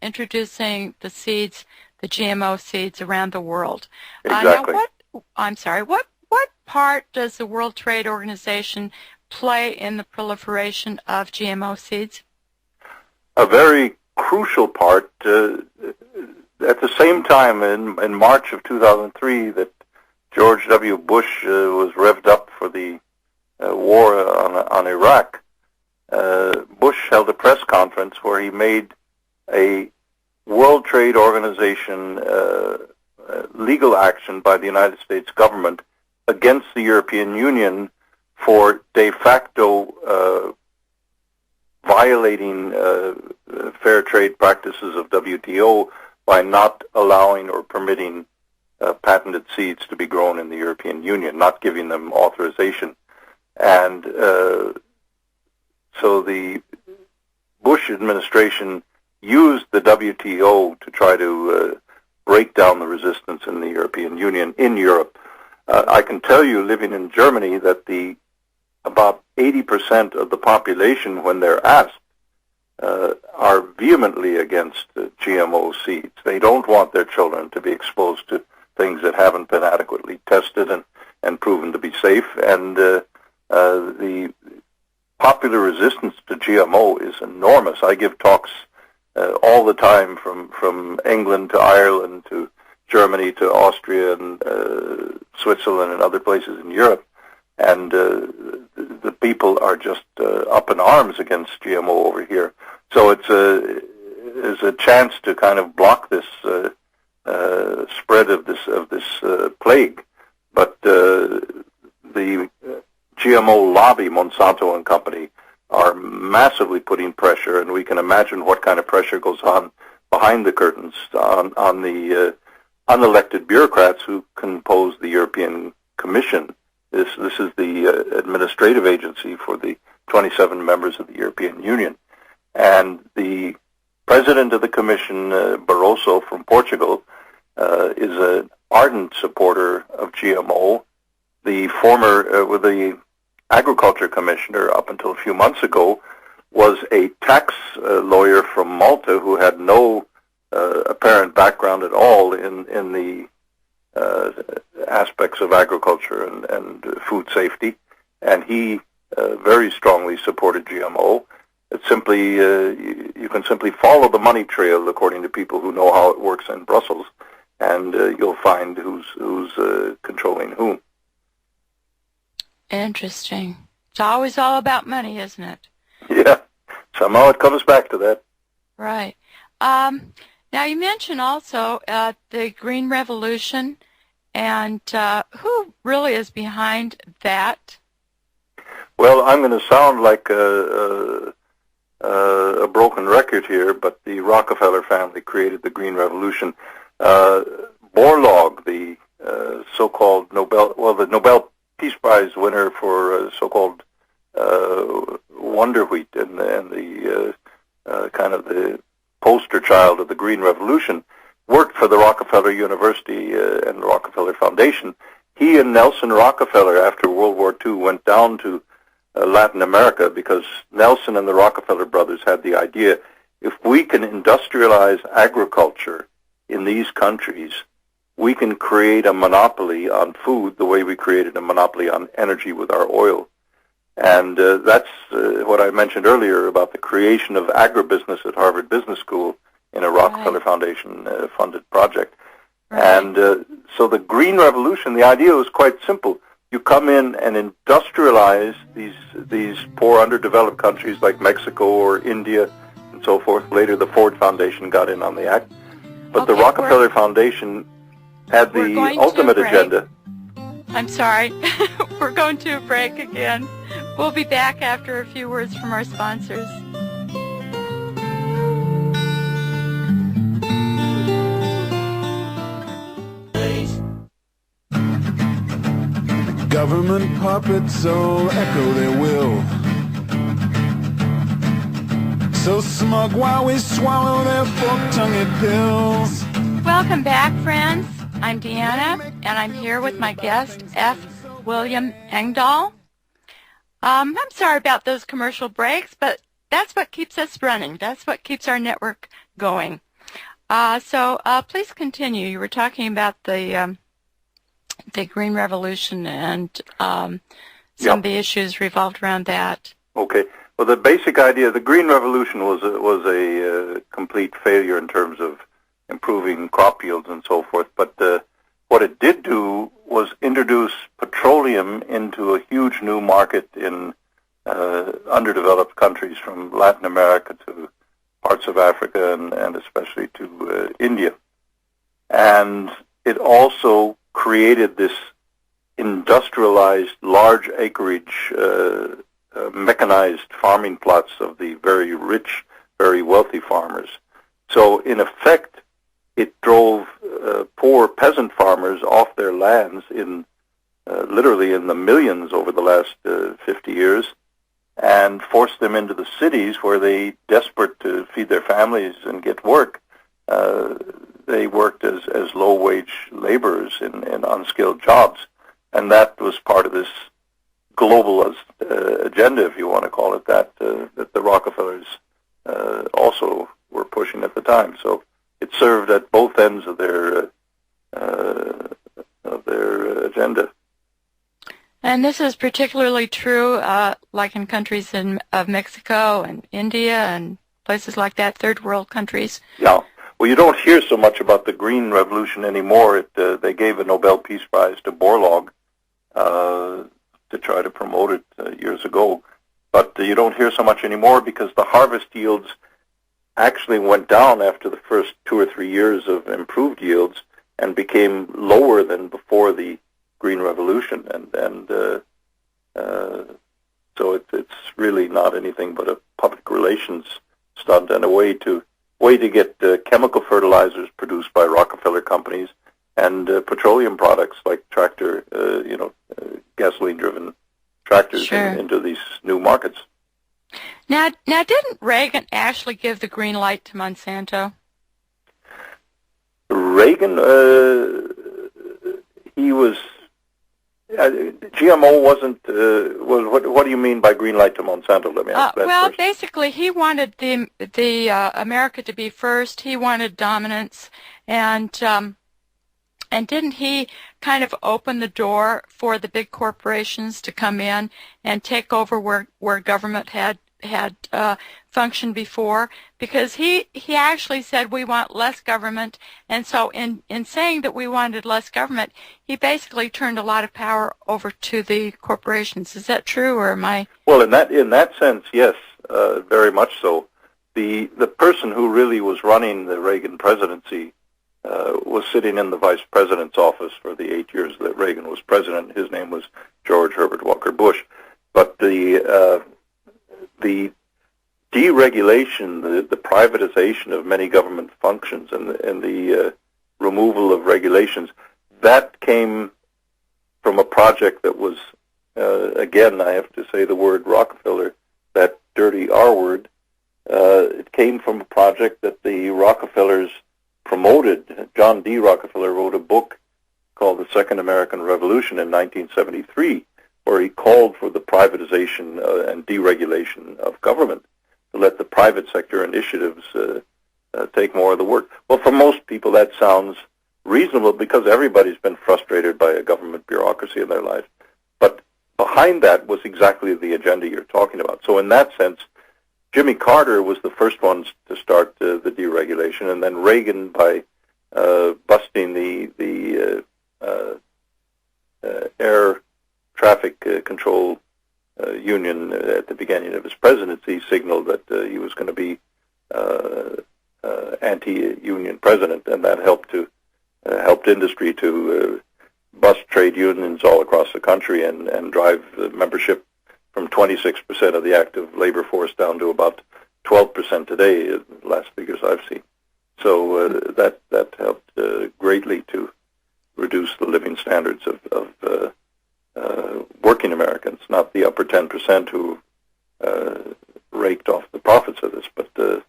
introducing the seeds, the GMO seeds, around the world. Exactly. What part does the World Trade Organization play in the proliferation of GMO seeds? A very crucial part. At the same time, in March of 2003, that George W. Bush was revved up for the war on Iraq, Bush held a press conference where he made a World Trade Organization legal action by the United States government against the European Union for de facto violating fair trade practices of WTO by not allowing or permitting patented seeds to be grown in the European Union, not giving them authorization. And so the Bush administration used the WTO to try to break down the resistance in the European Union, in Europe. I can tell you, living in Germany, that about 80% of the population, when they're asked, are vehemently against GMO seeds. They don't want their children to be exposed to things that haven't been adequately tested and proven to be safe. And the popular resistance to GMO is enormous. I give talks all the time from England to Ireland to Germany to Austria and Switzerland and other places in Europe. And the people are just up in arms against GMO over here. So it's a chance to kind of block this spread of this plague. But the GMO lobby, Monsanto and company, are massively putting pressure, and we can imagine what kind of pressure goes on behind the curtains on the unelected bureaucrats who compose the European Commission. This is the administrative agency for the 27 members of the European Union. And the president of the Commission, Barroso from Portugal, is an ardent supporter of GMO. The former, the agriculture commissioner up until a few months ago, was a tax lawyer from Malta who had no apparent background at all in the aspects of agriculture and food safety, and he very strongly supported GMO. It's simply you can simply follow the money trail according to people who know how it works in Brussels, and you'll find who's controlling whom. Interesting. It's always all about money, isn't it? Yeah, somehow it comes back to that. Right. Now you mentioned also the Green Revolution, and who really is behind that? Well, I'm going to sound like a broken record here, but the Rockefeller family created the Green Revolution. Borlaug, the so-called the Nobel Peace Prize winner for so-called Wonder Wheat and the kind of the poster child of the Green Revolution, worked for the Rockefeller University and the Rockefeller Foundation. He and Nelson Rockefeller, after World War II, went down to Latin America because Nelson and the Rockefeller brothers had the idea, if we can industrialize agriculture in these countries, we can create a monopoly on food the way we created a monopoly on energy with our oil. And that's what I mentioned earlier about the creation of agribusiness at Harvard Business School in a Rockefeller Foundation funded project. Right. And so the Green Revolution, the idea was quite simple. You come in and industrialize these poor underdeveloped countries like Mexico or India and so forth. Later the Ford Foundation got in on the act. But the Rockefeller Foundation had the ultimate agenda. I'm sorry. We're going to a break again. We'll be back after a few words from our sponsors. Government puppets all echo their will, so smug while we swallow their fork-tongued pills. Welcome back, friends. I'm Deanna, and I'm here with my guest, F. William Engdahl. I'm sorry about those commercial breaks, but that's what keeps us running. That's what keeps our network going. So please continue. You were talking about the Green Revolution and some of the issues revolved around that. Okay. Well, the basic idea, the Green Revolution was a complete failure in terms of improving crop yields and so forth. But what it did do was introduce petroleum into a huge new market in underdeveloped countries, from Latin America to parts of Africa and especially to India. And it also created this industrialized, large acreage, mechanized farming plots of the very rich, very wealthy farmers. So in effect, it drove poor peasant farmers off their lands in literally in the millions over the last 50 years, and forced them into the cities where they, desperate to feed their families and get work, they worked as low-wage laborers in unskilled jobs. And that was part of this globalist agenda, if you want to call it that, that the Rockefellers also were pushing at the time. So it served at both ends of their agenda. And this is particularly true, like in countries of Mexico and India and places like that, third world countries. Yeah. Well, you don't hear so much about the Green Revolution anymore. They gave a Nobel Peace Prize to Borlaug to try to promote it years ago. But you don't hear so much anymore because the harvest yields actually went down after the first 2 or 3 years of improved yields and became lower than before the Green Revolution. And so it's really not anything but a public relations stunt and a way to get chemical fertilizers produced by Rockefeller companies and petroleum products like tractor, gasoline-driven tractors into these new markets. Now, didn't Reagan actually give the green light to Monsanto? Reagan, he was. GMO wasn't. What do you mean by green light to Monsanto? Let me ask that well, first. basically, he wanted the America to be first. He wanted dominance, and didn't he kind of open the door for the big corporations to come in and take over where government had functioned before? Because he actually said we want less government, and so in saying that we wanted less government, he basically turned a lot of power over to the corporations. Is that true, or am I? Well, in that sense, yes, very much so. The person who really was running the Reagan presidency was sitting in the vice president's office for the 8 years that Reagan was president. His name was George Herbert Walker Bush. But the deregulation, the privatization of many government functions, and the removal of regulations, that came from a project that was, again, I have to say the word Rockefeller, that dirty R word. It came from a project that the Rockefellers promoted. John D. Rockefeller wrote a book called The Second American Revolution in 1973, where he called for the privatization and deregulation of government to let the private sector initiatives take more of the work. Well, for most people that sounds reasonable because everybody's been frustrated by a government bureaucracy in their life. But behind that was exactly the agenda you're talking about. So in that sense, Jimmy Carter was the first ones to start the deregulation, and then Reagan by busting the air traffic control union at the beginning of his presidency signaled that he was going to be anti-union president, and that helped industry to bust trade unions all across the country and drive membership from 26% of the active labor force down to about 12% today, the last figures I've seen. So that helped greatly to reduce the living standards of working Americans, not the upper 10% who raked off the profits of this, but the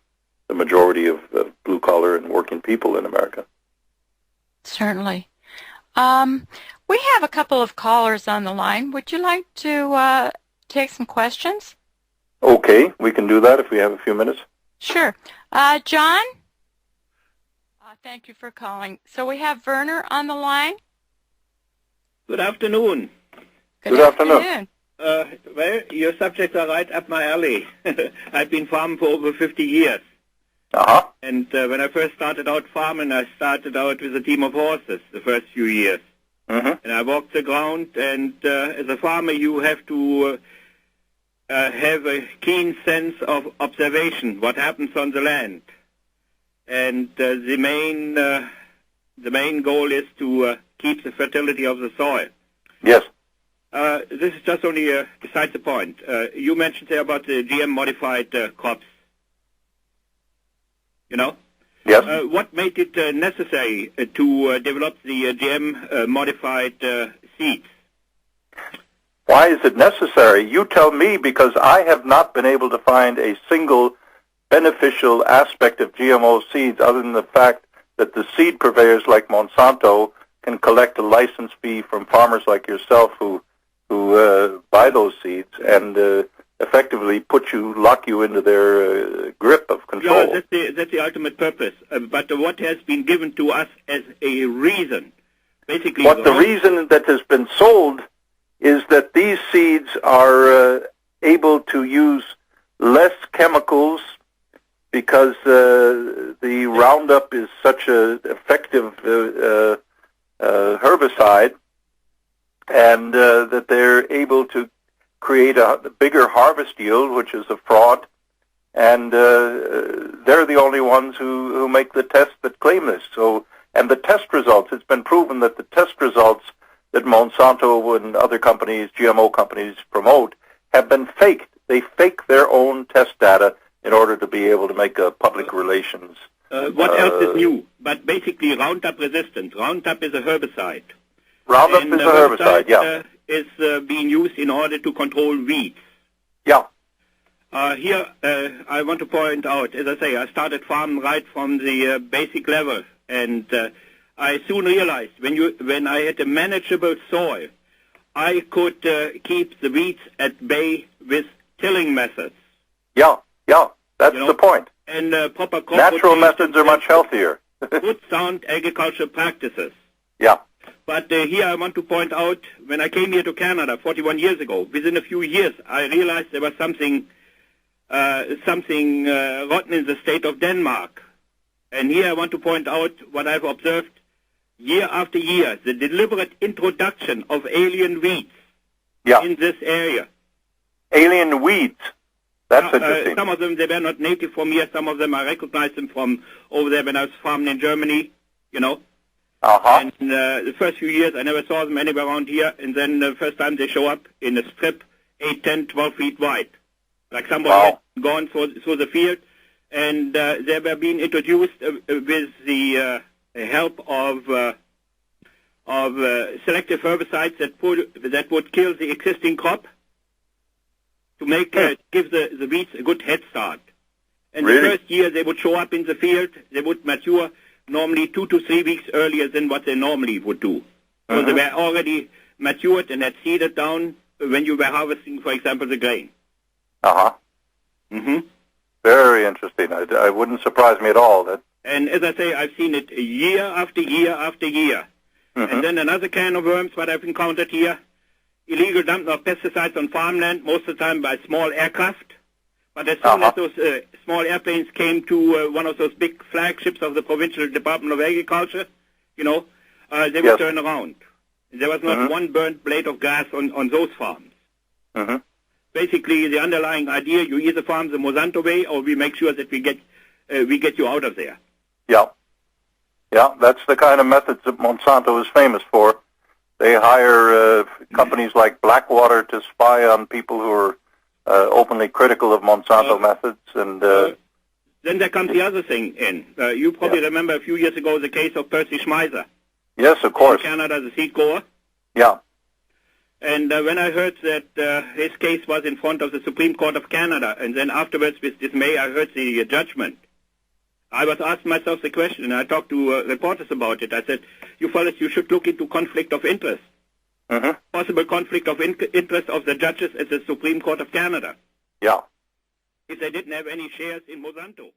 majority of blue-collar and working people in America. Certainly. We have a couple of callers on the line. Would you like to take some questions? Okay, we can do that if we have a few minutes. Sure. John? thank you for calling. So we have Werner on the line. Good afternoon. Good afternoon. Well, your subjects are right up my alley. I've been farming for over 50 years. Uh-huh. And when I first started out farming, I started out with a team of horses the first few years. Mm-hmm. And I walked the ground, and as a farmer, you have to have a keen sense of observation, what happens on the land. And the main goal is to keep the fertility of the soil. Yes. This is just only besides the point. You mentioned there about the GM-modified crops. You know? Yes. What made it necessary to develop the GM-modified seeds? Why is it necessary? You tell me, because I have not been able to find a single beneficial aspect of GMO seeds other than the fact that the seed purveyors like Monsanto can collect a license fee from farmers like yourself who buy those seeds and effectively lock you into their grip of control. Yeah, that's the ultimate purpose. But what has been given to us as a reason, basically... What the reason that has been sold is that these seeds are able to use less chemicals because the Roundup is such an effective herbicide, and that they're able to create a bigger harvest yield, which is a fraud, and they're the only ones who make the tests that claim this. So, and the test results, it's been proven that the test results that Monsanto and other companies, GMO companies, promote have been faked. They fake their own test data in order to be able to make a public relations. What else is new? But basically Roundup resistant. Roundup is a herbicide. Roundup is a herbicide, yeah. Is being used in order to control weeds. Yeah. Here, I want to point out, as I say, I started farming right from the basic level, and I soon realized when I had a manageable soil, I could keep the weeds at bay with tilling methods. Yeah, that's the point. And proper crop natural methods are much healthier. Good, sound agricultural practices. Yeah. But here I want to point out, when I came here to Canada 41 years ago, within a few years, I realized there was something rotten in the state of Denmark. And here I want to point out what I've observed year after year, the deliberate introduction of alien weeds in this area. Alien weeds? That's interesting. Some of them, they were not native from here. Some of them, I recognized them from over there when I was farming in Germany, you know. Uh-huh. And the first few years, I never saw them anywhere around here. And then the first time they show up in a strip 8, 10, 12 feet wide. Like somebody had gone through the field. And they were being introduced with the help of selective herbicides that would kill the existing crop to make give the weeds a good head start. And the first year they would show up in the field, they would mature normally 2 to 3 weeks earlier than what they normally would do. So they were already matured and had seeded down when you were harvesting, for example, the grain. Uh-huh. Mm-hmm. Very interesting. I wouldn't surprise me at all. And as I say, I've seen it year after year after year. Mm-hmm. And then another can of worms, what I've encountered here, illegal dumping of pesticides on farmland, most of the time by small aircraft. But as soon as those small airplanes came to one of those big flagships of the Provincial Department of Agriculture, you know, they would turn around. There was not one burnt blade of grass on those farms. Mm-hmm. Basically, the underlying idea, you either farm the Monsanto way or we make sure that we get you out of there. Yeah. Yeah, that's the kind of methods that Monsanto is famous for. They hire companies like Blackwater to spy on people who are openly critical of Monsanto methods. And then there comes the other thing in. You probably remember a few years ago the case of Percy Schmeiser. Yes, of course. In Canada, the seed grower. Yeah. And when I heard that his case was in front of the Supreme Court of Canada, and then afterwards with dismay I heard the judgment, I was asking myself the question, and I talked to reporters about it. I said, you fellas, you should look into conflict of interest. Mm-hmm. Possible conflict of interest of the judges at the Supreme Court of Canada. Yeah. If they didn't have any shares in Monsanto.